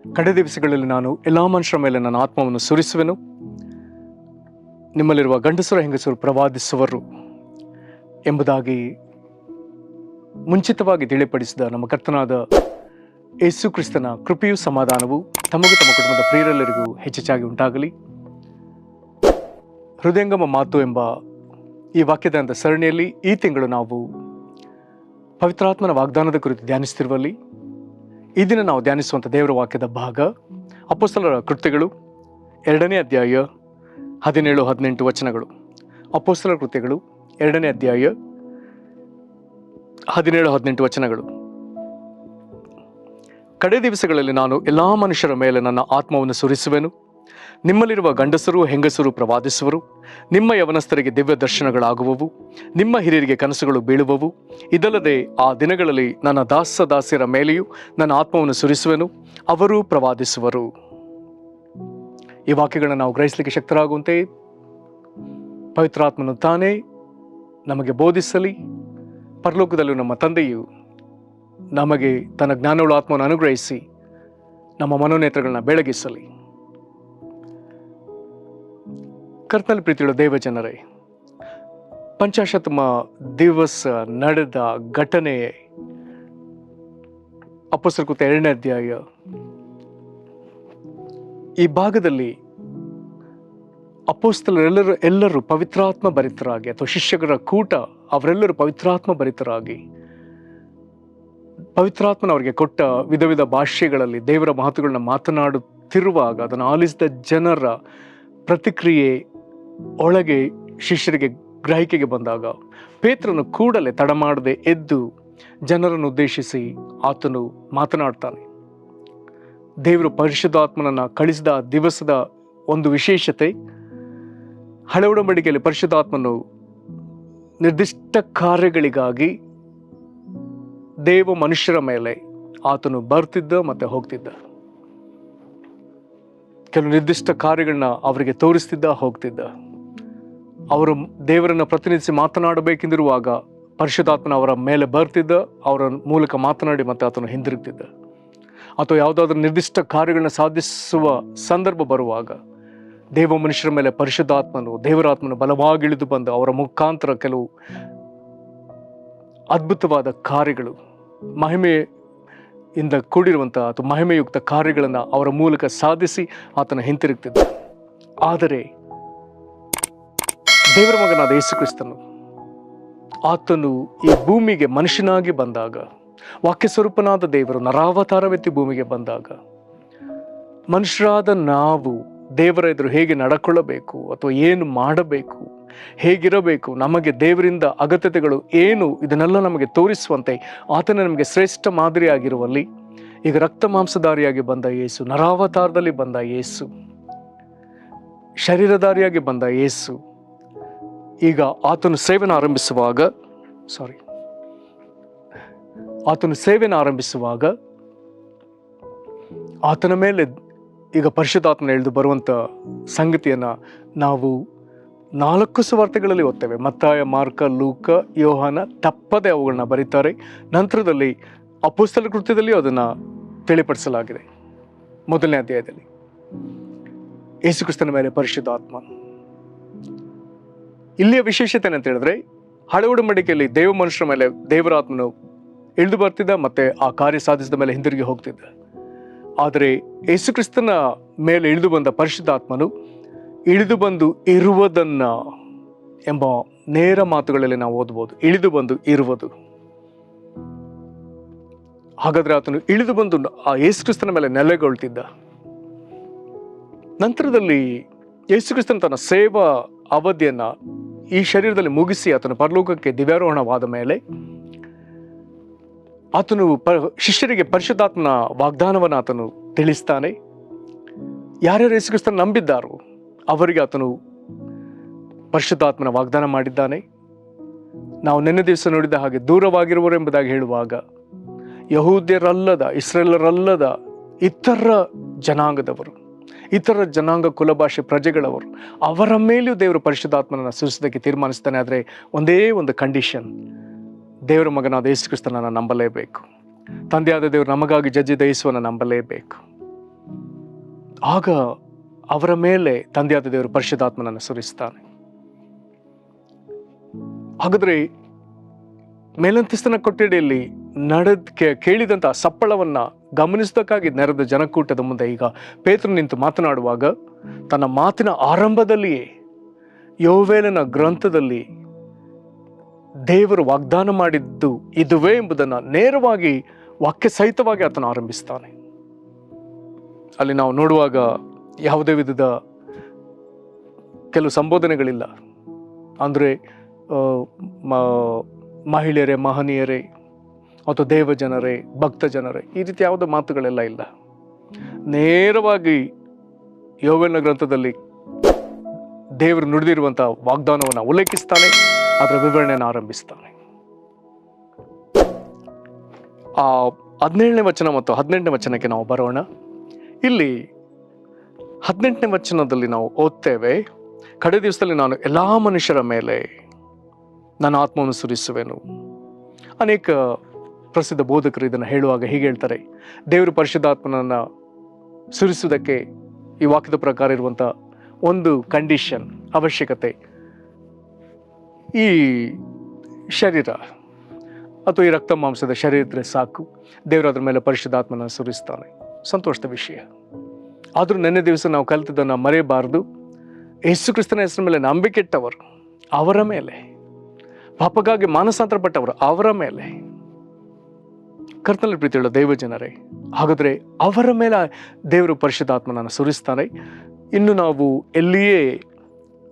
ಕಡೆ ದಿವಸಗಳಲ್ಲಿ ನಾನು ಎಲ್ಲ ಮನುಷ್ಯರ ಮೇಲೆ ನನ್ನ ಆತ್ಮವನ್ನು ಸುರಿಸುವೆನು. ನಿಮ್ಮಲ್ಲಿರುವ ಗಂಡಸರು ಹೆಂಗಸರು ಪ್ರವಾದಿಸುವರು ಎಂಬುದಾಗಿ ಮುಂಚಿತವಾಗಿ ತಿಳಿಪಡಿಸಿದ ನಮ್ಮ ಕರ್ತನಾದ ಯೇಸು ಕ್ರಿಸ್ತನ ಕೃಪೆಯೂ ಸಮಾಧಾನವು ತಮಗೂ ತಮ್ಮ ಕುಟುಂಬದ ಪ್ರಿಯರೆಲ್ಲರಿಗೂ ಹೆಚ್ಚೆಚ್ಚಾಗಿ ಉಂಟಾಗಲಿ. ಹೃದಯಂಗಮ ಮಾತು ಎಂಬ ಈ ವಾಕ್ಯದ ಸರಣಿಯಲ್ಲಿ ಈ ತಿಂಗಳು ನಾವು ಪವಿತ್ರಾತ್ಮನ ವಾಗ್ದಾನದ ಕುರಿತು ಧ್ಯಾನಿಸುತ್ತಿರುವಲ್ಲಿ ಈ ದಿನ ನಾವು ಧ್ಯಾನಿಸುವಂಥ ದೇವರ ವಾಕ್ಯದ ಭಾಗ ಅಪೊಸ್ತಲರ ಕೃತ್ಯಗಳು 2ನೇ ಅಧ್ಯಾಯ 17-18 ವಚನಗಳು. ಅಪೊಸ್ತಲರ ಕೃತ್ಯಗಳು 2ನೇ ಅಧ್ಯಾಯ 17-18 ವಚನಗಳು. ಕಡೆ ದಿವಸಗಳಲ್ಲಿ ನಾನು ಎಲ್ಲಾ ಮನುಷ್ಯರ ಮೇಲೆ ನನ್ನ ಆತ್ಮವನ್ನು ಸುರಿಸುವೆನು. ನಿಮ್ಮಲ್ಲಿರುವ ಗಂಡಸರು ಹೆಂಗಸರು ಪ್ರವಾದಿಸುವರು. ನಿಮ್ಮ ಯವನಸ್ಥರಿಗೆ ದಿವ್ಯ ದರ್ಶನಗಳಾಗುವವು. ನಿಮ್ಮ ಹಿರಿಯರಿಗೆ ಕನಸುಗಳು ಬೀಳುವವು. ಇದಲ್ಲದೆ ಆ ದಿನಗಳಲ್ಲಿ ನನ್ನ ದಾಸರ ಮೇಲೆಯೂ ನನ್ನ ಆತ್ಮವನ್ನು ಸುರಿಸುವೆನು, ಅವರೂ ಪ್ರವಾದಿಸುವರು. ಈ ವಾಕ್ಯಗಳನ್ನು ನಾವು ಗ್ರಹಿಸಲಿಕ್ಕೆ ಶಕ್ತರಾಗುವಂತೆ ಪವಿತ್ರಾತ್ಮನು ತಾನೇ ನಮಗೆ ಬೋಧಿಸಲಿ. ಪರಲೋಕದಲ್ಲೂ ನಮ್ಮ ತಂದೆಯು ನಮಗೆ ತನ್ನ ಜ್ಞಾನವುಳ್ಳ ಆತ್ಮವನ್ನು ಅನುಗ್ರಹಿಸಿ ನಮ್ಮ ಮನೋನೇತ್ರಗಳನ್ನ ಬೆಳಗಿಸಲಿ. ಕರ್ತನಲ್ಲಿ ಪ್ರೀತಿಯುಳ್ಳ ದೇವ ಜನರೇ, ಪಂಚಾಶತಮ ದಿವಸ ನಡೆದ ಘಟನೆ ಅಪೊಸ್ತಲರ ಕೃತ್ಯ 2ನೇ ಅಧ್ಯಾಯ. ಈ ಭಾಗದಲ್ಲಿ ಅಪೊಸ್ತಲರೆಲ್ಲರೂ ಪವಿತ್ರಾತ್ಮ ಭರಿತರಾಗಿ, ಅಥವಾ ಶಿಷ್ಯರ ಕೂಟ ಅವರೆಲ್ಲರೂ ಪವಿತ್ರಾತ್ಮ ಭರಿತರಾಗಿ ಪವಿತ್ರಾತ್ಮನ ಅವರಿಗೆ ಕೊಟ್ಟ ವಿಧ ವಿಧ ಭಾಷೆಗಳಲ್ಲಿ ದೇವರ ಮಾತುಗಳನ್ನ ಮಾತನಾಡುತ್ತಿರುವಾಗ ಅದನ್ನು ಆಲಿಸಿದ ಜನರ ಪ್ರತಿಕ್ರಿಯೆ ಒಳಗೆ ಶಿಷ್ಯರಿಗೆ ಗ್ರಹಿಕೆಗೆ ಬಂದಾಗ ಪೇತ್ರನು ಕೂಡಲೇ ತಡ ಮಾಡದೆ ಎದ್ದು ಜನರನ್ನು ಉದ್ದೇಶಿಸಿ ಆತನು ಮಾತನಾಡ್ತಾನೆ. ದೇವರು ಪರಿಶುದ್ಧಾತ್ಮನನ್ನ ಕಳಿಸಿದ ದಿವಸದ ಒಂದು ವಿಶೇಷತೆ, ಹಳೆ ಒಡಂಬಡಿಕೆಯಲ್ಲಿ ಪರಿಶುದ್ಧಾತ್ಮನು ನಿರ್ದಿಷ್ಟ ಕಾರ್ಯಗಳಿಗಾಗಿ ದೇವ ಮನುಷ್ಯರ ಮೇಲೆ ಆತನು ಬರ್ತಿದ್ದ ಮತ್ತೆ ಹೋಗ್ತಿದ್ದ. ಕೆಲವು ನಿರ್ದಿಷ್ಟ ಕಾರ್ಯಗಳನ್ನ ಅವರಿಗೆ ತೋರಿಸ್ತಿದ್ದ, ಹೋಗ್ತಿದ್ದ. ಅವರು ದೇವರನ್ನು ಪ್ರತಿನಿಧಿಸಿ ಮಾತನಾಡಬೇಕೆಂದಿರುವಾಗ ಪರಿಶುದ್ಧಾತ್ಮನ ಅವರ ಮೇಲೆ ಬರ್ತಿದ್ದ, ಅವರ ಮೂಲಕ ಮಾತನಾಡಿ ಮತ್ತೆ ಆತನು ಹಿಂದಿರುಗ್ತಿದ್ದ. ಅಥವಾ ಯಾವುದಾದ್ರೂ ನಿರ್ದಿಷ್ಟ ಕಾರ್ಯಗಳನ್ನ ಸಾಧಿಸುವ ಸಂದರ್ಭ ಬರುವಾಗ ದೇವ ಮನುಷ್ಯರ ಮೇಲೆ ದೇವರಾತ್ಮನು ಬಲವಾಗಿ ಇಳಿದು ಬಂದು ಅವರ ಮುಖಾಂತರ ಕೆಲವು ಅದ್ಭುತವಾದ ಕಾರ್ಯಗಳು, ಮಹಿಮೆಯಿಂದ ಕೂಡಿರುವಂತಹ ಅಥವಾ ಮಹಿಮೆಯುಕ್ತ ಕಾರ್ಯಗಳನ್ನು ಅವರ ಮೂಲಕ ಸಾಧಿಸಿ ಆತನ ಹಿಂತಿರುಗ್ತಿದ್ದ. ಆದರೆ ದೇವರ ಮಗನಾದ ಯೇಸು ಕ್ರಿಸ್ತನು ಆತನು ಈ ಭೂಮಿಗೆ ಮನುಷ್ಯನಾಗಿ ಬಂದಾಗ, ವಾಕ್ಯ ಸ್ವರೂಪನಾದ ದೇವರು ನರಾವತಾರವೆತ್ತಿ ಭೂಮಿಗೆ ಬಂದಾಗ, ಮನುಷ್ಯರಾದ ನಾವು ದೇವರ ಎದುರು ಹೇಗೆ ನಡ್ಕೊಳ್ಳಬೇಕು ಅಥವಾ ಏನು ಮಾಡಬೇಕು, ಹೇಗಿರಬೇಕು, ನಮಗೆ ದೇವರಿಂದ ಅಗತ್ಯತೆಗಳು ಏನು, ಇದನ್ನೆಲ್ಲ ನಮಗೆ ತೋರಿಸುವಂತೆ ಆತನ ನಮಗೆ ಶ್ರೇಷ್ಠ ಮಾದರಿಯಾಗಿರುವಲ್ಲಿ ಈಗ ರಕ್ತ ಮಾಂಸಧಾರಿಯಾಗಿ ಬಂದ ಯೇಸು, ನರಾವತಾರದಲ್ಲಿ ಬಂದ ಯೇಸು, ಶರೀರಧಾರಿಯಾಗಿ ಬಂದ ಯೇಸು, ಈಗ ಆತನು ಸೇವೆಯನ್ನು ಆರಂಭಿಸುವಾಗ ಆತನ ಮೇಲೆ ಈಗ ಪರಿಶುದ್ಧಾತ್ಮನ ಎಳೆದು ಬರುವಂಥ ಸಂಗತಿಯನ್ನು ನಾವು 4 ಸುವಾರ್ತೆಗಳಲ್ಲಿ ಓದ್ತೇವೆ. ಮತ್ತಾಯ, ಮಾರ್ಕ, ಲೂಕ, ಯೋಹಾನ ತಪ್ಪದೆ ಅವುಗಳನ್ನ ಬರೀತಾರೆ. ನಂತರದಲ್ಲಿ ಅಪೊಸ್ತಲರ ಕೃತ್ಯದಲ್ಲಿ ಅದನ್ನು ತಿಳಿಪಡಿಸಲಾಗಿದೆ. 1ನೇ ಅಧ್ಯಾಯದಲ್ಲಿ ಯೇಸು ಕ್ರಿಸ್ತನ ಮೇಲೆ ಪರಿಶುದ್ಧಾತ್ಮ. ಇಲ್ಲಿಯ ವಿಶೇಷತೆ ಏನಂತ ಹೇಳಿದ್ರೆ, ಹಳೆ ಒಡಂಬಡಿಕೆಯಲ್ಲಿ ದೇವ ಮನುಷ್ಯರ ಮೇಲೆ ದೇವರಾತ್ಮನು ಇಳಿದು ಬರ್ತಿದ್ದ, ಮತ್ತೆ ಆ ಕಾರ್ಯ ಸಾಧಿಸಿದ ಮೇಲೆ ಹಿಂದಿರುಗಿ ಹೋಗ್ತಿದ್ದ. ಆದರೆ ಯೇಸು ಕ್ರಿಸ್ತನ ಮೇಲೆ ಇಳಿದು ಬಂದ ಪರಿಶುದ್ಧಾತ್ಮನು ಇಳಿದು ಬಂದು ಇರುವುದನ್ನ ಎಂಬ ನೇರ ಮಾತುಗಳಲ್ಲಿ ನಾವು ಓದಬಹುದು. ಇಳಿದು ಬಂದು ಇರುವುದು. ಹಾಗಾದ್ರೆ ಆತನು ಇಳಿದು ಬಂದು ಆ ಯೇಸು ಕ್ರಿಸ್ತನ ಮೇಲೆ ನೆಲೆಗೊಳ್ತಿದ್ದ. ನಂತರದಲ್ಲಿ ಯೇಸು ಕ್ರಿಸ್ತನ ತನ್ನ ಸೇವಾ ಅವಧಿಯನ್ನ ಈ ಶರೀರದಲ್ಲಿ ಮುಗಿಸಿ ಆತನು ಪರಲೋಕಕ್ಕೆ ದಿವ್ಯಾರೋಹಣವಾದ ಮೇಲೆ ಆತನು ಶಿಷ್ಯರಿಗೆ ಪರಿಶುದ್ಧಾತ್ಮನ ವಾಗ್ದಾನವನ್ನು ಆತನು ತಿಳಿಸ್ತಾನೆ. ಯಾರ್ಯಾರು ಯೇಸು ಕ್ರಿಸ್ತನ ನಂಬಿದ್ದಾರೋ ಅವರಿಗೆ ಆತನು ಪರಿಶುದ್ಧಾತ್ಮನ ವಾಗ್ದಾನ ಮಾಡಿದ್ದಾನೆ. ನಾವು ನಿನ್ನೆ ದಿವಸ ನೋಡಿದ ಹಾಗೆ ದೂರವಾಗಿರುವರು ಎಂಬುದಾಗಿ ಹೇಳುವಾಗ ಯಹೂದ್ಯರಲ್ಲದ, ಇಸ್ರೇಲರಲ್ಲದ ಇತರ ಜನಾಂಗದವರು, ಇತರ ಜನಾಂಗ ಕುಲಭಾಷೆ ಪ್ರಜೆಗಳವರು, ಅವರ ಮೇಲೆಯೂ ದೇವರು ಪರಿಶುದ್ಧಾತ್ಮನನ್ನು ಸುರಿಸೋದಕ್ಕೆ ತೀರ್ಮಾನಿಸ್ತಾನೆ. ಆದರೆ ಒಂದೇ ಒಂದು ಕಂಡೀಷನ್, ದೇವರ ಮಗನಾದ ಯೇಸು ಕ್ರಿಸ್ತನನ್ನು ನಂಬಲೇಬೇಕು. ತಂದೆಯಾದ ದೇವರು ನಮಗಾಗಿ ಜಜ್ಜಿದ ಯೇಸುವನ್ನು ನಂಬಲೇಬೇಕು. ಆಗ ಅವರ ಮೇಲೆ ತಂದೆಯಾದ ದೇವರು ಪರಿಶುದ್ಧಾತ್ಮನನ್ನು ಸುರಿಸ್ತಾನೆ. ಹಾಗಾದ್ರೆ ಮೇಲಂತಸ್ತಿನ ಕೊಠಡಿಯಲ್ಲಿ ಕೇಳಿದಂತಹ ಸಪ್ಪಳವನ್ನ ಗಮನಿಸೋದಕ್ಕಾಗಿ ನೆರೆದ ಜನಕೂಟದ ಮುಂದೆ ಈಗ ಪೇತ್ರ ನಿಂತು ಮಾತನಾಡುವಾಗ ತನ್ನ ಮಾತಿನ ಆರಂಭದಲ್ಲಿಯೇ ಯೋವೇಲನ ಗ್ರಂಥದಲ್ಲಿ ದೇವರು ವಾಗ್ದಾನ ಮಾಡಿದ್ದು ಇದುವೇ ಎಂಬುದನ್ನು ನೇರವಾಗಿ ವಾಕ್ಯ ಸಹಿತವಾಗಿ ಆತನು ಆರಂಭಿಸ್ತಾನೆ. ಅಲ್ಲಿ ನಾವು ನೋಡುವಾಗ ಯಾವುದೇ ವಿಧದ ಕೆಲವು ಸಂಬೋಧನೆಗಳಿಲ್ಲ. ಅಂದರೆ ಮಹಿಳೆಯರೇ, ಮಹನೀಯರೇ ಅಥವಾ ದೇವ ಜನರೇ, ಭಕ್ತ ಜನರೇ, ಈ ರೀತಿ ಯಾವುದೇ ಮಾತುಗಳೆಲ್ಲ ಇಲ್ಲ. ನೇರವಾಗಿ ಯೋವೇಲನ ಗ್ರಂಥದಲ್ಲಿ ದೇವರು ನುಡಿದಿರುವಂತಹ ವಾಗ್ದಾನವನ್ನು ಉಲ್ಲೇಖಿಸ್ತಾನೆ, ಅದರ ವಿವರಣೆಯನ್ನು ಆರಂಭಿಸ್ತಾನೆ. ಆ 17ನೇ ವಚನ ಮತ್ತು 18ನೇ ವಚನಕ್ಕೆ ನಾವು ಬರೋಣ. ಇಲ್ಲಿ 18ನೇ ವಚನದಲ್ಲಿ ನಾವು ಓದ್ತೇವೆ, ಕಡೆ ದಿವಸದಲ್ಲಿ ನಾನು ಎಲ್ಲಾ ಮನುಷ್ಯರ ಮೇಲೆ ನನ್ನ ಆತ್ಮವನ್ನು ಸುರಿಸುವೆನು. ಅನೇಕ ಪ್ರಸಿದ್ಧ ಬೋಧಕರು ಇದನ್ನು ಹೇಳುವಾಗ ಹೀಗೆ ಹೇಳ್ತಾರೆ, ದೇವರು ಪರಿಶುದ್ಧಾತ್ಮನನ್ನು ಸುರಿಸುವುದಕ್ಕೆ ಈ ವಾಕ್ಯದ ಪ್ರಕಾರ ಇರುವಂಥ ಒಂದು ಕಂಡೀಷನ್, ಅವಶ್ಯಕತೆ, ಈ ಶರೀರ ಅಥವಾ ಈ ರಕ್ತ ಮಾಂಸದ ಶರೀರ ಇದ್ರೆ ಸಾಕು, ದೇವರು ಅದ್ರ ಮೇಲೆ ಪರಿಶುದ್ಧಾತ್ಮನ ಸುರಿಸ್ತಾನೆ. ಸಂತೋಷದ ವಿಷಯ. ಆದರೂ ನೆನ್ನೆ ದಿವಸ ನಾವು ಕಲಿತದನ್ನು ಮರೆಯಬಾರದು. ಯೇಸು ಕ್ರಿಸ್ತನ ಹೆಸರ ಮೇಲೆ ನಂಬಿಕೆ ಇಟ್ಟವರು, ಅವರ ಮೇಲೆ, ಪಾಪಕ್ಕಾಗಿ ಮಾನಸಾಂತರ ಪಟ್ಟವರು, ಅವರ ಮೇಲೆ, ಕರ್ತನಲ್ಲಿ ಪ್ರೀತಿಯುಳ್ಳ ದೈವ ಜನರೇ, ಹಾಗಾದರೆ ಅವರ ಮೇಲೆ ದೇವರು ಪರಿಶುದ್ಧಾತ್ಮನನ್ನು ಸುರಿಸ್ತಾನೆ. ಇನ್ನು ನಾವು ಎಲ್ಲಿಯೇ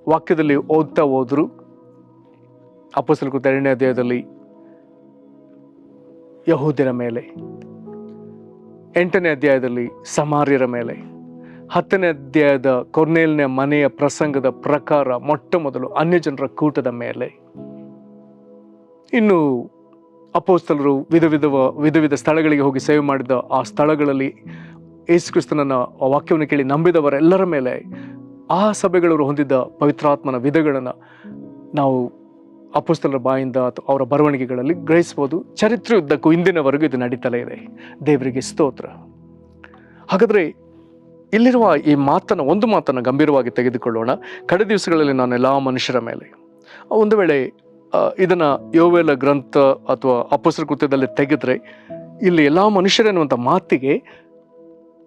ವಾಕ್ಯದಲ್ಲಿ ಓದ್ತಾ ಹೋದ್ರು, ಅಪೊಸ್ತಲರ ಕೃತ್ಯ 2ನೇ ಅಧ್ಯಾಯದಲ್ಲಿ ಯಹೂದ್ಯರ ಮೇಲೆ, 8ನೇ ಅಧ್ಯಾಯದಲ್ಲಿ ಸಮಾರ್ಯರ ಮೇಲೆ, 10ನೇ ಅಧ್ಯಾಯದ ಕೊರ್ನೇಲ್ಯನ ಮನೆಯ ಪ್ರಸಂಗದ ಪ್ರಕಾರ ಮೊಟ್ಟ ಮೊದಲು ಅನ್ಯಜನರ ಕೂಟದ ಮೇಲೆ, ಇನ್ನು ಅಪೊಸ್ತಲರು ವಿಧ ಸ್ಥಳಗಳಿಗೆ ಹೋಗಿ ಸೇವೆ ಮಾಡಿದ ಆ ಸ್ಥಳಗಳಲ್ಲಿ ಯೇಸು ಕ್ರಿಸ್ತನನ್ನ ವಾಕ್ಯವನ್ನು ಕೇಳಿ ನಂಬಿದವರೆಲ್ಲರ ಮೇಲೆ, ಆ ಸಭೆಗಳವರು ಹೊಂದಿದ್ದ ಪವಿತ್ರಾತ್ಮನ ವಿಧಗಳನ್ನು ನಾವು ಅಪೊಸ್ತಲರ ಬಾಯಿಂದ ಅಥವಾ ಅವರ ಬರವಣಿಗೆಗಳಲ್ಲಿ ಗ್ರಹಿಸಬಹುದು. ಚರಿತ್ರೆಯುದ್ದಕ್ಕೂ ಇಂದಿನವರೆಗೂ ಇದು ನಡೀತಲೇ ಇದೆ. ದೇವರಿಗೆ ಸ್ತೋತ್ರ. ಹಾಗಾದರೆ ಇಲ್ಲಿರುವ ಈ ಒಂದು ಮಾತನ್ನು ಗಂಭೀರವಾಗಿ ತೆಗೆದುಕೊಳ್ಳೋಣ. ಕಡೆ ದಿವಸಗಳಲ್ಲಿ ನಾನು ಎಲ್ಲ ಮನುಷ್ಯರ ಮೇಲೆ, ಒಂದು ವೇಳೆ ಇದನ್ನು ಯೋವೇಲ ಗ್ರಂಥ ಅಥವಾ ಅಪೊಸ್ತಲರ ಕೃತ್ಯದಲ್ಲಿ ತೆಗೆದ್ರೆ, ಇಲ್ಲಿ ಎಲ್ಲ ಮನುಷ್ಯರೆನ್ನುವಂಥ ಮಾತಿಗೆ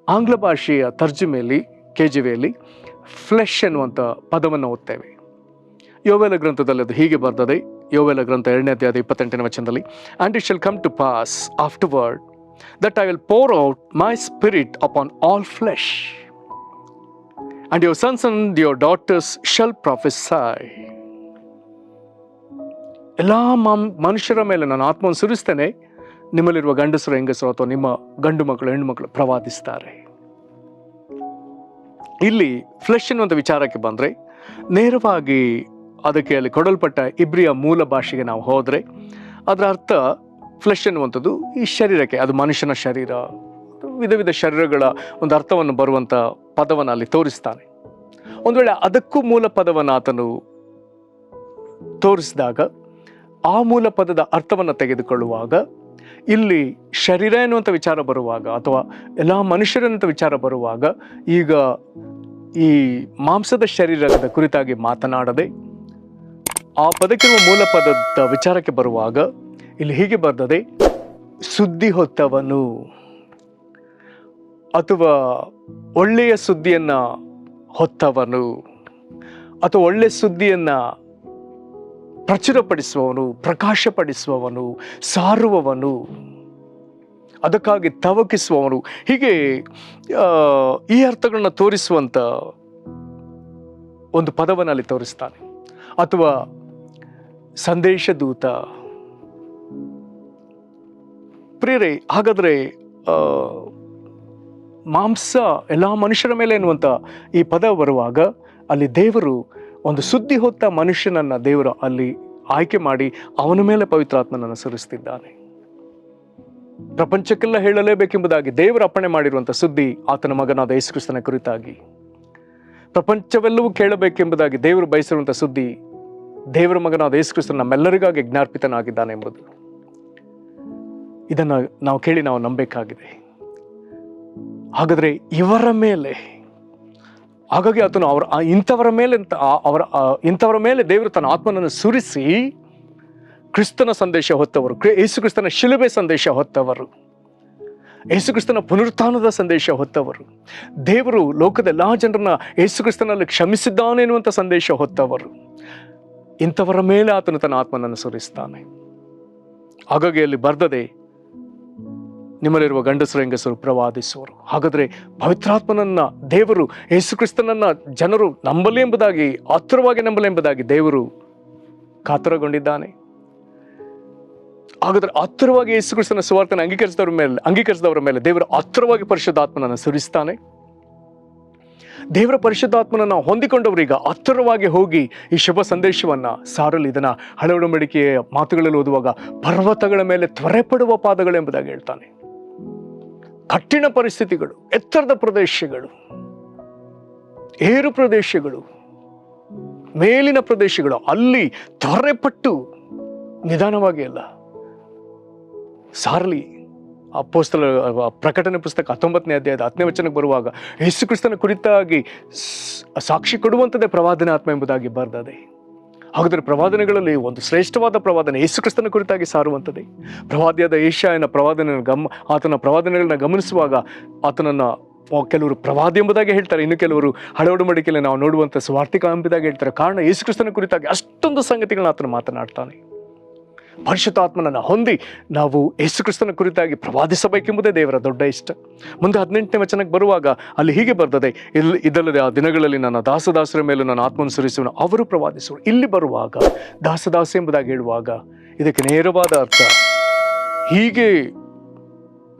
ಆಂಗ್ಲ ಭಾಷೆಯ ತರ್ಜುಮೆಯಲ್ಲಿ KJVಯಲ್ಲಿ ಫ್ಲೆಶ್ ಎನ್ನುವಂಥ ಪದವನ್ನು ಓದ್ತೇವೆ. ಯೋವೇಲ ಗ್ರಂಥದಲ್ಲಿ ಅದು ಹೀಗೆ ಬರ್ತದೆ. ಯೋವೇಲ ಗ್ರಂಥ 2ನೇ ಅಧ್ಯಾಯದ 28ನೇ ವಚನದಲ್ಲಿ, and it shall come to pass afterward that I will pour out my spirit upon all flesh and your sons and your daughters shall prophesy. ಎಲ್ಲ ಮನುಷ್ಯರ ಮೇಲೆ ನಾನು ಆತ್ಮವನ್ನು ಸುರಿಸ್ತೇನೆ, ನಿಮ್ಮಲ್ಲಿರುವ ಗಂಡಸರು ಹೆಂಗಸರು ಅಥವಾ ನಿಮ್ಮ ಗಂಡು ಮಕ್ಕಳು ಹೆಣ್ಣು ಮಕ್ಕಳು ಪ್ರವಾದಿಸ್ತಾರೆ. ಇಲ್ಲಿ ಫ್ಲೆಶ್ ಎನ್ನುವಂಥ ವಿಚಾರಕ್ಕೆ ಬಂದರೆ, ನೇರವಾಗಿ ಅದಕ್ಕೆ ಅಲ್ಲಿ ಕೊಡಲ್ಪಟ್ಟ ಇಬ್ರಿಯ ಮೂಲ ಭಾಷೆಗೆ ನಾವು ಹೋದರೆ, ಅದರ ಅರ್ಥ ಫ್ಲೆಶ್ ಎನ್ನುವಂಥದ್ದು ಈ ಶರೀರಕ್ಕೆ, ಅದು ಮನುಷ್ಯನ ಶರೀರ, ವಿಧ ಶರೀರಗಳ ಒಂದು ಅರ್ಥವನ್ನು ಬರುವಂಥ ಪದವನ್ನು ಅಲ್ಲಿ ತೋರಿಸ್ತಾನೆ. ಒಂದು ವೇಳೆ ಅದಕ್ಕೂ ಮೂಲ ಪದವನ್ನು ಆತನು ತೋರಿಸಿದಾಗ, ಆ ಮೂಲ ಪದದ ಅರ್ಥವನ್ನು ತೆಗೆದುಕೊಳ್ಳುವಾಗ, ಇಲ್ಲಿ ಶರೀರ ಎನ್ನುವಂಥ ವಿಚಾರ ಬರುವಾಗ ಅಥವಾ ಎಲ್ಲ ಮನುಷ್ಯರೆನ್ನುವಂಥ ವಿಚಾರ ಬರುವಾಗ, ಈಗ ಈ ಮಾಂಸದ ಶರೀರದ ಕುರಿತಾಗಿ ಮಾತನಾಡದೆ ಆ ಪದಕ್ಕಿರುವ ಮೂಲ ಪದದ ವಿಚಾರಕ್ಕೆ ಬರುವಾಗ ಇಲ್ಲಿ ಹೀಗೆ ಬರ್ತದೆ, ಸುದ್ದಿ ಹೊತ್ತವನು ಅಥವಾ ಒಳ್ಳೆಯ ಸುದ್ದಿಯನ್ನ ಹೊತ್ತವನು ಅಥವಾ ಒಳ್ಳೆಯ ಸುದ್ದಿಯನ್ನ ಪ್ರಚುರಪಡಿಸುವವನು, ಪ್ರಕಾಶಪಡಿಸುವವನು, ಸಾರುವವನು, ಅದಕ್ಕಾಗಿ ತವಕಿಸುವವನು, ಹೀಗೆ ಈ ಅರ್ಥಗಳನ್ನ ತೋರಿಸುವಂತ ಒಂದು ಪದವನ್ನು ಅಲ್ಲಿ ತೋರಿಸ್ತಾನೆ. ಅಥವಾ ಸಂದೇಶ ದೂತ. ಪ್ರಿಯರೇ, ಹಾಗಾದ್ರೆ ಮಾಂಸ ಎಲ್ಲ ಮನುಷ್ಯರ ಮೇಲೆ ಎನ್ನುವಂತ ಈ ಪದ ಬರುವಾಗ, ಅಲ್ಲಿ ದೇವರು ಒಂದು ಸುದ್ದಿ ಹೊತ್ತ ಮನುಷ್ಯನನ್ನ ದೇವರು ಅಲ್ಲಿ ಆಯ್ಕೆ ಮಾಡಿ ಅವನ ಮೇಲೆ ಪವಿತ್ರಾತ್ಮನನ್ನು ಸುರಿಸ್ತಿದ್ದಾನೆ. ಪ್ರಪಂಚಕ್ಕೆಲ್ಲ ಹೇಳಲೇಬೇಕೆಂಬುದಾಗಿ ದೇವರು ಅಪ್ಪಣೆ ಮಾಡಿರುವಂಥ ಸುದ್ದಿ ಆತನ ಮಗನಾದ ಯೇಸು ಕ್ರಿಸ್ತನ ಕುರಿತಾಗಿ. ಪ್ರಪಂಚವೆಲ್ಲವೂ ಕೇಳಬೇಕೆಂಬುದಾಗಿ ದೇವರು ಬಯಸಿರುವಂಥ ಸುದ್ದಿ, ದೇವರ ಮಗನಾದ ಯೇಸು ಕ್ರಿಸ್ತನ ನಮ್ಮೆಲ್ಲರಿಗಾಗಿ ಜ್ಞಾಪಿತನಾಗಿದ್ದಾನೆ ಎಂಬುದು. ಇದನ್ನು ನಾವು ಕೇಳಿ ನಾವು ನಂಬಬೇಕಾಗಿದೆ. ಹಾಗಾದರೆ ಇವರ ಮೇಲೆ ಹಾಗಾಗಿ ಆತನು ಇಂಥವರ ಮೇಲೆ ದೇವರು ತನ್ನ ಆತ್ಮನನ್ನು ಸುರಿಸಿ ಕ್ರಿಸ್ತನ ಸಂದೇಶ ಹೊತ್ತವರು, ಯೇಸು ಕ್ರಿಸ್ತನ ಶಿಲುಬೆ ಸಂದೇಶ ಹೊತ್ತವರು, ಯೇಸು ಕ್ರಿಸ್ತನ ಪುನರುತ್ಥಾನದ ಸಂದೇಶ ಹೊತ್ತವರು, ದೇವರು ಲೋಕದ ಎಲ್ಲ ಜನರನ್ನ ಯೇಸು ಕ್ರಿಸ್ತನಲ್ಲಿ ಕ್ಷಮಿಸಿದ್ದಾನೆ ಎನ್ನುವಂಥ ಸಂದೇಶ ಹೊತ್ತವರು, ಇಂಥವರ ಮೇಲೆ ಆತನು ತನ್ನ ಆತ್ಮನನ್ನು ಸುರಿಸ್ತಾನೆ. ಹಾಗಾಗಿ ಅಲ್ಲಿ ಬರ್ದದೆ, ನಿಮ್ಮಲ್ಲಿರುವ ಗಂಡಸರು ಹೆಂಗಸರು ಪ್ರವಾದಿಸುವರು. ಹಾಗಾದ್ರೆ ಪವಿತ್ರಾತ್ಮನನ್ನ ದೇವರು, ಯೇಸು ಕ್ರಿಸ್ತನನ್ನ ಜನರು ನಂಬಲಿ ಎಂಬುದಾಗಿ, ಆತುರವಾಗಿ ನಂಬಲಿ ಎಂಬುದಾಗಿ ದೇವರು ಕಾತುರಗೊಂಡಿದ್ದಾನೆ. ಹಾಗಾದ್ರೆ ಆತುರವಾಗಿ ಯೇಸು ಕ್ರಿಸ್ತನ ಸುವಾರ್ತೆಯನ್ನು ಅಂಗೀಕರಿಸಿದವರ ಮೇಲೆ ದೇವರು ಆತುರವಾಗಿ ಪರಿಶುದ್ಧಾತ್ಮನನ್ನು ಸುರಿಸ್ತಾನೆ. ದೇವರ ಪರಿಶುದ್ಧಾತ್ಮನನ್ನು ಹೊಂದಿಕೊಂಡವರೀಗ ಆತುರವಾಗಿ ಹೋಗಿ ಈ ಶುಭ ಸಂದೇಶವನ್ನ ಸಾರಲು, ಇದನ್ನ ಹಳೆ ಒಡಂಬಡಿಕೆಯ ಮಾತುಗಳಲ್ಲಿ ಓದುವಾಗ ಪರ್ವತಗಳ ಮೇಲೆ ತ್ವರೆಪಡುವ ಪಾದಗಳು ಎಂಬುದಾಗಿ ಹೇಳ್ತಾನೆ. ಕಠಿಣ ಪರಿಸ್ಥಿತಿಗಳು, ಎತ್ತರದ ಪ್ರದೇಶಗಳು, ಏರು ಪ್ರದೇಶಗಳು, ಮೇಲಿನ ಪ್ರದೇಶಗಳು, ಅಲ್ಲಿ ತ್ವರೆಪಟ್ಟು ನಿಧಾನವಾಗಿ ಅಲ್ಲ ಸಾರಲಿ. ಪ್ರಕಟಣೆ ಪುಸ್ತಕ 19ನೇ ಅಧ್ಯಾಯದ 10ನೇ ವಚನಕ್ಕೆ ಬರುವಾಗ ಯೇಸು ಕ್ರಿಸ್ತನ ಕುರಿತಾಗಿ ಸಾಕ್ಷಿ ಕೊಡುವಂಥದ್ದೇ ಪ್ರವಾದನೆ ಆತ್ಮ ಎಂಬುದಾಗಿ ಬರೆದದೆ. ಹಾಗಾದರೆ ಪ್ರವಾದನೆಗಳಲ್ಲಿ ಒಂದು ಶ್ರೇಷ್ಠವಾದ ಪ್ರವಾದನೆ ಯೇಸು ಕ್ರಿಸ್ತನ ಕುರಿತಾಗಿ ಸಾರುವಂಥದ್ದೇ. ಪ್ರವಾದಿಯಾದ ಯೆಶಾಯನ ಆತನ ಪ್ರವಾದನೆಗಳನ್ನ ಗಮನಿಸುವಾಗ ಆತನನ್ನ ಕೆಲವರು ಪ್ರವಾದಿ ಎಂಬುದಾಗಿ ಹೇಳ್ತಾರೆ, ಇನ್ನು ಕೆಲವರು ಹಳೆ ಒಡಂಬಡಿಕೆಯಲ್ಲಿ ನಾವು ನೋಡುವಂಥ ಸ್ವಾರ್ಥಿಕ ಎಂಬುದಾಗಿ ಹೇಳ್ತಾರೆ. ಕಾರಣ ಯೇಸು ಕ್ರಿಸ್ತನ ಕುರಿತಾಗಿ ಅಷ್ಟೊಂದು ಸಂಗತಿಗಳನ್ನ ಆತನು ಮಾತನಾಡ್ತಾನೆ. ಪರಿಶುದ್ಧಾತ್ಮನನ್ನು ಹೊಂದಿ ನಾವು ಯೇಸು ಕ್ರಿಸ್ತನ ಕುರಿತಾಗಿ ಪ್ರವಾದಿಸಬೇಕೆಂಬುದೇ ದೇವರ ದೊಡ್ಡ ಇಷ್ಟ. ಮುಂದೆ 18ನೇ ವಚನಕ್ಕೆ ಬರುವಾಗ ಅಲ್ಲಿ ಹೀಗೆ ಬರ್ತದೆ, ಇದಲ್ಲದೆ ಆ ದಿನಗಳಲ್ಲಿ ನನ್ನ ದಾಸದಾಸರ ಮೇಲೂ ನನ್ನ ಆತ್ಮನ ಸುರಿಸುವನು, ಅವರು ಪ್ರವಾದಿಸುವರು. ಇಲ್ಲಿ ಬರುವಾಗ ದಾಸದಾಸ ಎಂಬುದಾಗಿ ಹೇಳುವಾಗ ಇದಕ್ಕೆ ನೇರವಾದ ಅರ್ಥ, ಹೀಗೆ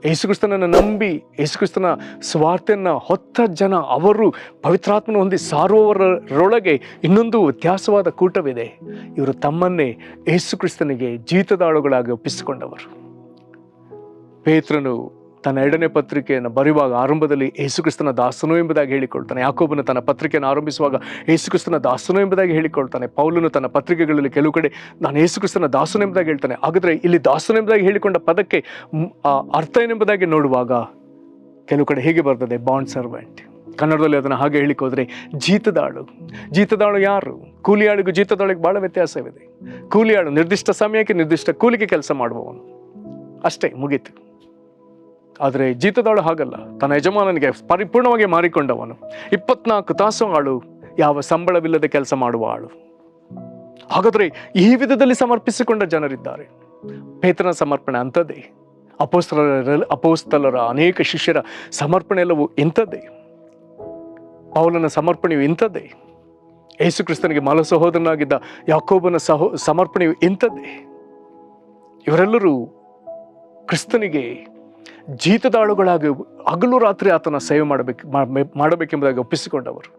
ಯೇಸು ಕ್ರಿಸ್ತನನ್ನು ನಂಬಿ ಯೇಸು ಕ್ರಿಸ್ತನ ಸ್ವಾರ್ಥೆಯನ್ನು ಹೊತ್ತ ಜನ, ಅವರು ಪವಿತ್ರಾತ್ಮನ ಹೊಂದಿ ಸಾರುವವರೊಳಗೆ ಇನ್ನೊಂದು ವ್ಯತ್ಯಾಸವಾದ ಕೂಟವಿದೆ. ಇವರು ತಮ್ಮನ್ನೇ ಯೇಸು ಕ್ರಿಸ್ತನಿಗೆ ಜೀತದಾಳುಗಳಾಗಿ ಒಪ್ಪಿಸಿಕೊಂಡವರು. ಪೇತ್ರನು ತನ್ನ 2ನೇ ಪತ್ರಿಕೆಯನ್ನು ಬರೆಯುವಾಗ ಆರಂಭದಲ್ಲಿ ಯೇಸು ಕ್ರಿಸ್ತನ ದಾಸನು ಎಂಬುದಾಗಿ ಹೇಳಿಕೊಳ್ತಾನೆ. ಯಾಕೋಬನು ತನ್ನ ಪತ್ರಿಕೆಯನ್ನು ಆರಂಭಿಸುವಾಗ ಯೇಸು ಕ್ರಿಸ್ತನ ದಾಸನು ಎಂಬುದಾಗಿ ಹೇಳಿಕೊಳ್ತಾನೆ. ಪೌಲನು ತನ್ನ ಪತ್ರಿಕೆಗಳಲ್ಲಿ ಕೆಲವು ಕಡೆ ನಾನು ಯೇಸು ಕ್ರಿಸ್ತನ ದಾಸನು ಎಂಬುದಾಗಿ ಹೇಳ್ತಾನೆ. ಹಾಗಾದರೆ ಇಲ್ಲಿ ದಾಸನು ಎಂಬುದಾಗಿ ಹೇಳಿಕೊಂಡ ಪದಕ್ಕೆ ಅರ್ಥ ಏನೆಂಬುದಾಗಿ ನೋಡುವಾಗ ಕೆಲವು ಕಡೆ ಹೇಗೆ ಬರ್ತದೆ, ಬಾಂಡ್ ಸರ್ವೆಂಟ್. ಕನ್ನಡದಲ್ಲಿ ಅದನ್ನು ಹಾಗೆ ಹೇಳಿಕೋದ್ರೆ ಜೀತದಾಳು. ಜೀತದಾಳು ಯಾರು? ಕೂಲಿಯಾಳಿಗೂ ಜೀತದಾಳಿಗೆ ಭಾಳ ವ್ಯತ್ಯಾಸವಿದೆ. ಕೂಲಿಯಾಳು ನಿರ್ದಿಷ್ಟ ಸಮಯಕ್ಕೆ ನಿರ್ದಿಷ್ಟ ಕೂಲಿಗೆ ಕೆಲಸ ಮಾಡುವವನು, ಅಷ್ಟೇ, ಮುಗೀತು. ಆದರೆ ಜೀತದಾಳು ಹಾಗಲ್ಲ, ತನ್ನ ಯಜಮಾನನಿಗೆ ಪರಿಪೂರ್ಣವಾಗಿ ಮಾರಿಕೊಂಡವನು. 24 ತಾಸು ಆಳು, ಯಾವ ಸಂಬಳವಿಲ್ಲದೆ ಕೆಲಸ ಮಾಡುವ ಆಳು. ಹಾಗಾದರೆ ಈ ವಿಧದಲ್ಲಿ ಸಮರ್ಪಿಸಿಕೊಂಡ ಜನರಿದ್ದಾರೆ. ಪೇತ್ರನ ಸಮರ್ಪಣೆ ಅಂಥದ್ದೇ. ಅಪೋಸ್ತಲರ ಅನೇಕ ಶಿಷ್ಯರ ಸಮರ್ಪಣೆ ಎಲ್ಲವೂ ಇಂಥದ್ದೇ. ಪೌಲನ ಸಮರ್ಪಣೆಯು ಇಂಥದ್ದೇ. ಯೇಸು ಕ್ರಿಸ್ತನಿಗೆ ಮಲ ಸಹೋದರನಾಗಿದ್ದ ಯಾಕೋಬನ ಸಮರ್ಪಣೆಯು ಇಂಥದ್ದೇ. ಇವರೆಲ್ಲರೂ ಕ್ರಿಸ್ತನಿಗೆ ಜೀತದಾಳುಗಳಾಗಿ ಹಗಲು ರಾತ್ರಿ ಆತನ ಸೇವೆ ಮಾಡಬೇಕೆಂಬುದಾಗಿ ಒಪ್ಪಿಸಿಕೊಂಡವರು.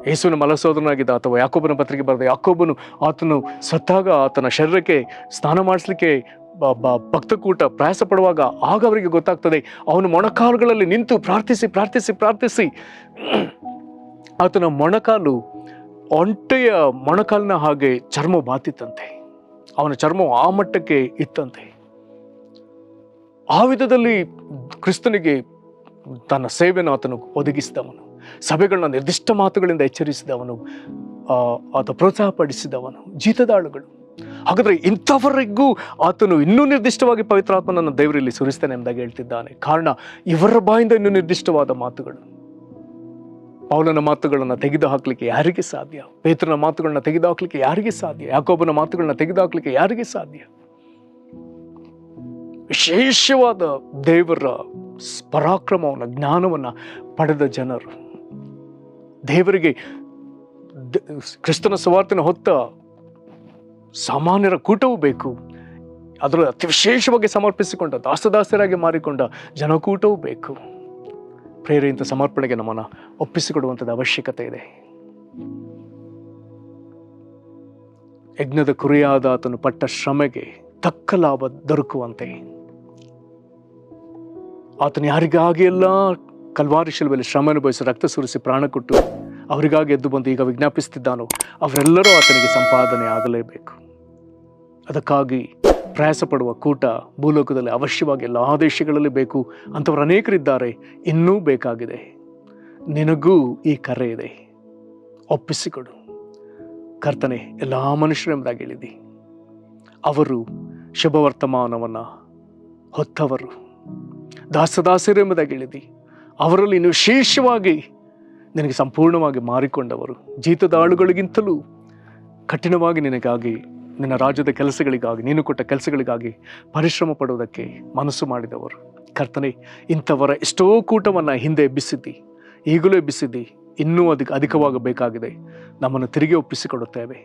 ಯೇಸುವಿನ ಮಲ ಸಹೋದರನಾಗಿದ್ದ ಅಥವಾ ಯಾಕೋಬನ ಪತ್ರಿಕೆ ಬರೆದ ಯಾಕೋಬನು ಆತನು ಸತ್ತಾಗ ಆತನ ಶರೀರಕ್ಕೆ ಸ್ನಾನ ಮಾಡಿಸ್ಲಿಕ್ಕೆ ಭಕ್ತಕೂಟ ಪ್ರಯಾಸ ಪಡುವಾಗ ಆಗ ಅವರಿಗೆ ಗೊತ್ತಾಗ್ತದೆ, ಅವನು ಮೊಣಕಾಲುಗಳಲ್ಲಿ ನಿಂತು ಪ್ರಾರ್ಥಿಸಿ ಪ್ರಾರ್ಥಿಸಿ ಪ್ರಾರ್ಥಿಸಿ ಆತನ ಮೊಣಕಾಲು ಒಂಟೆಯ ಮೊಣಕಾಲಿನ ಹಾಗೆ ಚರ್ಮ ಬಾತಿತ್ತಂತೆ. ಅವನ ಚರ್ಮ ಆ ಮಟ್ಟಕ್ಕೆ ಇತ್ತಂತೆ. ಆ ವಿಧದಲ್ಲಿ ಕ್ರಿಸ್ತನಿಗೆ ತನ್ನ ಸೇವೆಯನ್ನು ಆತನು ಒದಗಿಸಿದವನು. ಸಭೆಗಳನ್ನ ನಿರ್ದಿಷ್ಟ ಮಾತುಗಳಿಂದ ಎಚ್ಚರಿಸಿದವನು, ಆತ ಪ್ರೋತ್ಸಾಹಪಡಿಸಿದವನು. ಜೀತದಾಳುಗಳು. ಹಾಗಾದ್ರೆ ಇಂಥವರಿಗೂ ಆತನು ಇನ್ನೂ ನಿರ್ದಿಷ್ಟವಾಗಿ ಪವಿತ್ರಾತ್ಮನನ್ನು ದೇವರಲ್ಲಿ ಸುರಿಸ್ತಾನೆ ಎಂಬುದಾಗಿ ಹೇಳ್ತಿದ್ದಾನೆ. ಕಾರಣ ಇವರ ಬಾಯಿಂದ ಇನ್ನೂ ನಿರ್ದಿಷ್ಟವಾದ ಮಾತುಗಳು. ಪೌಲನ ಮಾತುಗಳನ್ನು ತೆಗೆದು ಹಾಕ್ಲಿಕ್ಕೆ ಯಾರಿಗೆ ಸಾಧ್ಯ? ಪೇತ್ರನ ಮಾತುಗಳನ್ನ ತೆಗೆದು ಹಾಕ್ಲಿಕ್ಕೆ ಯಾರಿಗೆ ಸಾಧ್ಯ? ಯಾಕೋಬನ ಮಾತುಗಳನ್ನ ತೆಗೆದು ಹಾಕ್ಲಿಕ್ಕೆ ಯಾರಿಗೆ ಸಾಧ್ಯ? ವಿಶೇಷವಾದ ದೇವರ ಪರಾಕ್ರಮವನ್ನು, ಜ್ಞಾನವನ್ನು ಪಡೆದ ಜನರು. ದೇವರಿಗೆ ಕ್ರಿಸ್ತನ ಸುವಾರ್ತೆಯನ್ನು ಹೊತ್ತ ಸಾಮಾನ್ಯರ ಕೂಟವೂ ಬೇಕು. ಅದರಲ್ಲಿ ಅತಿ ವಿಶೇಷವಾಗಿ ಸಮರ್ಪಿಸಿಕೊಂಡ ದಾಸದಾಸರಾಗಿ ಮಾರಿಕೊಂಡ ಜನಕೂಟವೂ ಬೇಕು. ಪ್ರೇರೆ, ಇಂಥ ಸಮರ್ಪಣೆಗೆ ನಮ್ಮನ್ನು ಒಪ್ಪಿಸಿಕೊಡುವಂಥದ್ದು ಅವಶ್ಯಕತೆ ಇದೆ. ಯಜ್ಞದ ಕುರಿಯಾದ ಆತನು ಪಟ್ಟ ಶ್ರಮೆಗೆ ತಕ್ಕ ಲಾಭ ದೊರಕುವಂತೆ ಆತನು ಯಾರಿಗಾಗಿ ಎಲ್ಲ ಕಲ್ವಾರಿ ಶಿಲುಬೆಯಲ್ಲಿ ಶ್ರಮ ಅನುಭವಿಸಿ ರಕ್ತ ಸುರಿಸಿ ಪ್ರಾಣ ಕೊಟ್ಟು ಅವರಿಗಾಗಿ ಎದ್ದು ಬಂದು ಈಗ ವಿಜ್ಞಾಪಿಸುತ್ತಿದ್ದಾನೋ ಅವರೆಲ್ಲರೂ ಆತನಿಗೆ ಸಂಪಾದನೆ ಆಗಲೇಬೇಕು. ಅದಕ್ಕಾಗಿ ಪ್ರಯಾಸ ಪಡುವ ಕೂಟ ಭೂಲೋಕದಲ್ಲಿ ಅವಶ್ಯವಾಗಿ ಎಲ್ಲ ದೇಶಗಳಲ್ಲಿ ಬೇಕು. ಅಂಥವರು ಅನೇಕರಿದ್ದಾರೆ, ಇನ್ನೂ ಬೇಕಾಗಿದೆ. ನಿನಗೂ ಈ ಕರೆ ಇದೆ, ಒಪ್ಪಿಸಿಕೊಡು. ಕರ್ತನೆ, ಎಲ್ಲ ಮನುಷ್ಯರೆಂಬುದಾಗಿ ಹೇಳಿದಿ, ಅವರು ಶುಭವರ್ತಮಾನವನ್ನು ಹೊತ್ತವರು, ದಾಸದಾಸರು ಎಂಬುದಾಗಿ ಹೇಳಿದಿ. ಅವರಲ್ಲಿ ನೀವು ವಿಶೇಷವಾಗಿ ನಿನಗೆ ಸಂಪೂರ್ಣವಾಗಿ ಮಾರಿಕೊಂಡವರು, ಜೀತದ ಆಳುಗಳಿಗಿಂತಲೂ ಕಠಿಣವಾಗಿ ನಿನಗಾಗಿ, ನಿನ್ನ ರಾಜ್ಯದ ಕೆಲಸಗಳಿಗಾಗಿ, ನೀನು ಕೊಟ್ಟ ಕೆಲಸಗಳಿಗಾಗಿ ಪರಿಶ್ರಮ ಪಡುವುದಕ್ಕೆ ಮನಸ್ಸು ಮಾಡಿದವರು. ಕರ್ತನೆ, ಇಂಥವರ ಎಷ್ಟೋ ಕೂಟವನ್ನು ಹಿಂದೆ ಎಬ್ಬಿಸಿದ್ದಿ, ಈಗಲೂ ಎಬ್ಬಿಸಿದ್ದಿ, ಇನ್ನೂ ಅಧಿಕವಾಗಬೇಕಾಗಿದೆ. ನಮ್ಮನ್ನು ತಿರುಗಿ ಒಪ್ಪಿಸಿಕೊಡುತ್ತೇವೆ.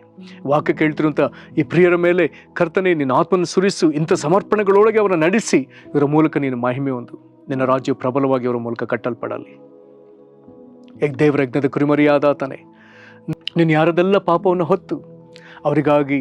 ವಾಕ್ಯ ಕೇಳ್ತಿರುವಂಥ ಈ ಪ್ರಿಯರ ಮೇಲೆ ಕರ್ತನೆ ನಿನ್ನ ಆತ್ಮನ ಸುರಿಸು, ಇಂಥ ಸಮರ್ಪಣೆಗಳೊಳಗೆ ಅವರ ನಡೆಸಿ, ಇವರ ಮೂಲಕ ನೀನು ಮಹಿಮೆ ಹೊಂದು, ನಿನ್ನ ರಾಜ್ಯವು ಪ್ರಬಲವಾಗಿ ಅವರ ಮೂಲಕ ಕಟ್ಟಲ್ಪಡಲಿ. ದೇವರ ಯಜ್ಞದ ಕುರಿಮರಿಯಾದ ಆತನೇ, ನೀನು ಯಾರದೆಲ್ಲ ಪಾಪವನ್ನು ಹೊತ್ತು ಅವರಿಗಾಗಿ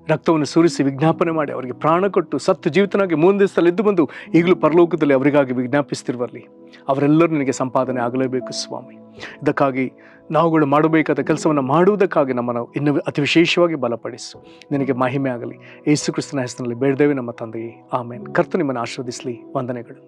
ರಕ್ತವನ್ನು ಸುರಿಸಿ ವಿಜ್ಞಾಪನೆ ಮಾಡಿ ಅವರಿಗೆ ಪ್ರಾಣ ಕೊಟ್ಟು ಸತ್ತು ಜೀವಿತನಾಗಿ ಮುಂದೆ ಎದ್ದು ಬಂದು ಈಗಲೂ ಪರಲೋಕದಲ್ಲಿ ಅವರಿಗಾಗಿ ವಿಜ್ಞಾಪಿಸ್ತಿರುವಲ್ಲಿ ಅವರೆಲ್ಲರೂ ನಿನಗೆ ಸಂಪಾದನೆ ಆಗಲೇಬೇಕು ಸ್ವಾಮಿ. ಇದಕ್ಕಾಗಿ ನಾವುಗಳು ಮಾಡಬೇಕಾದ ಕೆಲಸವನ್ನು ಮಾಡುವುದಕ್ಕಾಗಿ ನಮ್ಮನ್ನು ಇನ್ನೂ ಅತಿ ವಿಶೇಷವಾಗಿ ಬಲಪಡಿಸು. ನಿನಗೆ ಮಹಿಮೆ ಆಗಲಿ. ಯೇಸು ಕ್ರಿಸ್ತನ ಹೆಸರಿನಲ್ಲಿ ಬೇಡ್ದೇವೆ ನಮ್ಮ ತಂದೆಯೇ, ಆಮೇನ್. ಕರ್ತನು ನಿಮ್ಮನ್ನು ಆಶೀರ್ವದಿಸಲಿ. ವಂದನೆಗಳು.